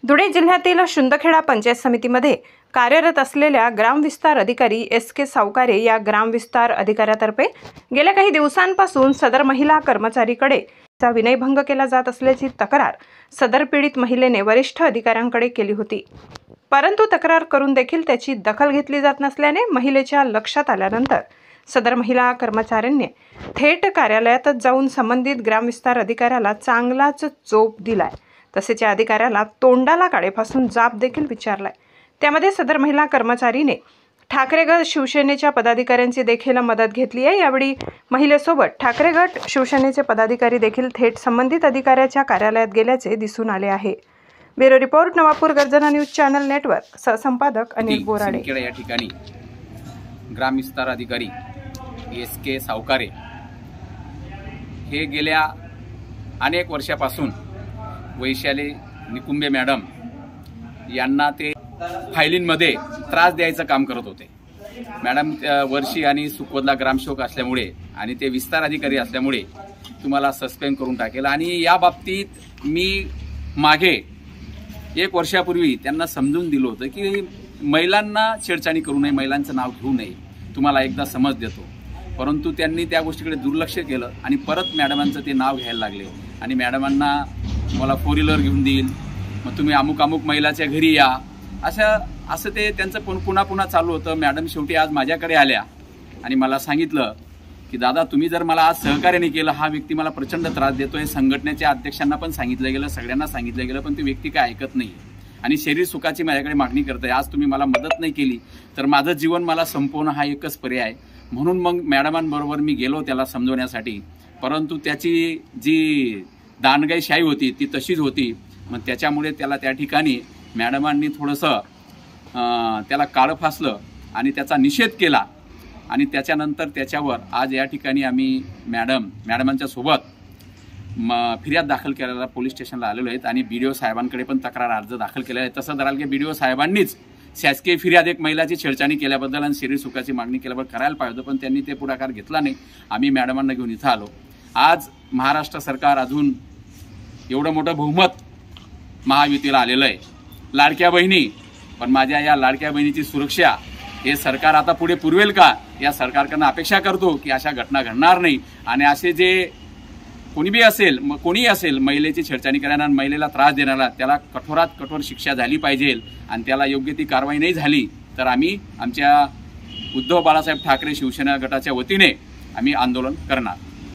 धुळे जिल्ह्यातील शिंदखेडा पंचायत समितीमध्ये कार्यरत असलेल्या ग्रामविस्तार अधिकारी SK सावकारे या ग्रामविस्तार अधिकाऱ्यातर्फे गेल्या काही दिवसांपासून सदर महिला कर्मचारीकडे विनयभंग केला जात असल्याची तक्रार सदर पीडित महिलेने वरिष्ठ अधिकाऱ्यांकडे केली होती। परंतु तक्रार करून देखील त्याची दखल घेतली जात नसल्याने महिलेच्या लक्षात आल्यानंतर सदर महिला कर्मचाऱ्यांनी थेट कार्यालयात जाऊन संबंधित ग्रामविस्तार अधिकाऱ्याला चांगलाच चोप दिलाय। तसेच या अधिकाऱ्याला तोंडाला काळेफासून जाब देखील विचारलाय। त्यामध्ये सदर महिला कर्मचारीने ठाकरे गट शिवसेनेच्या पदाधिकाऱ्यांची देखील मदत घेतली आहे। यावेळी महिलेसोबत ठाकरे गट शिवसेनेचे पदाधिकारी देखील थेट संबंधित अधिकाऱ्याच्या कार्यालयात गेल्याचे दिसून आले आहे। Bureau report, Navapur Garjana news channel network, सहसंपादक अनिल बोराडे। या ठिकाणी ग्रामविस्तार अधिकारी SK सावकारे हे गेल्या अनेक वर्षापासून वैशाली निकुंबे मॅडम यांना ते फायलींमध्ये त्रास द्यायचं काम करत होते। मॅडम वर्षी आणि सुखवदला ग्रामसेवक असल्यामुळे आणि ते विस्तार अधिकारी असल्यामुळे तुम्हाला सस्पेंड करून टाकेल। आणि या बाबतीत मी मागे 1 वर्षापूर्वी त्यांना समजून दिलं होतं की महिलांना छेडछाडी करू नये, महिलांचं नाव घेऊ नये, तुम्हाला एकदा समज देतो। परंतु त्यांनी त्या गोष्टीकडे दुर्लक्ष केलं आणि परत मॅडमांचं ते नाव घ्यायला लागले आणि मॅडमांना मला 4 व्हीलर घेऊन देईल, मग तुम्ही अमुक अमुक महिलाच्या घरी या, असं ते त्यांचं पुन्हा चालू होतं। मॅडम शेवटी आज माझ्याकडे आल्या आणि मला सांगितलं की दादा, तुम्ही जर मला आज सहकार्य नाही केलं, हा व्यक्ती मला प्रचंड त्रास देतोय। संघटनेच्या अध्यक्षांना पण सांगितलं गेलं, सगळ्यांना सांगितलं गेलं, पण ती व्यक्ती काय ऐकत नाही आणि शरीर सुखाची माझ्याकडे मागणी करते। आज तुम्ही मला मदत नाही केली तर माझं जीवन मला संपवणं हा एकच पर्याय आहे। म्हणून मग मॅडमांबरोबर मी गेलो त्याला समजवण्यासाठी, परंतु त्याची जी दांडगाईशाही होती ती तशीच होती। मग त्याच्यामुळे त्याला त्या ठिकाणी मॅडमांनी थोडंसं त्याला काळं फासलं आणि त्याचा निषेध केला आणि त्याच्यानंतर त्याच्यावर आज या ठिकाणी आम्ही मॅडमांच्या सोबत फिर्याद दाखल करायला पोलीस स्टेशनला आलेलो आहेत आणि BDO साहेबांकडे पण तक्रार अर्ज दाखल केला आहे। तसं धराल की BDO साहेबांनीच शासकीय फिर्याद एक महिलाची छेडछाडी केल्याबद्दल आणि शरीर सुखाची मागणी केल्याबद्दल करायला पाहिजे होतं, पण त्यांनी ते पुढाकार घेतला नाही। आम्ही मॅडमांना घेऊन इथं आलो। आज महाराष्ट्र सरकार अजून एवढं मोठं बहुमत महायुतीला आलेलं आहे, लाडक्या बहिणी, पण माझ्या या लाडक्या बहिणीची सुरक्षा हे सरकार आता पुढे पुरवेल का, या सरकारकडून अपेक्षा करतो की अशा घटना घडणार नाही आणि असे जे कोणीही असेल महिलेची छेडछाडी करणारा, महिलेला त्रास देणारा, त्याला कठोरात कठोर शिक्षा झाली पाहिजे आणि त्याला योग्य ती कारवाई नाही झाली तर आम्ही आमच्या उद्धव बाळासाहेब ठाकरे शिवसेना गटाच्या वतीने आम्ही आंदोलन करणार।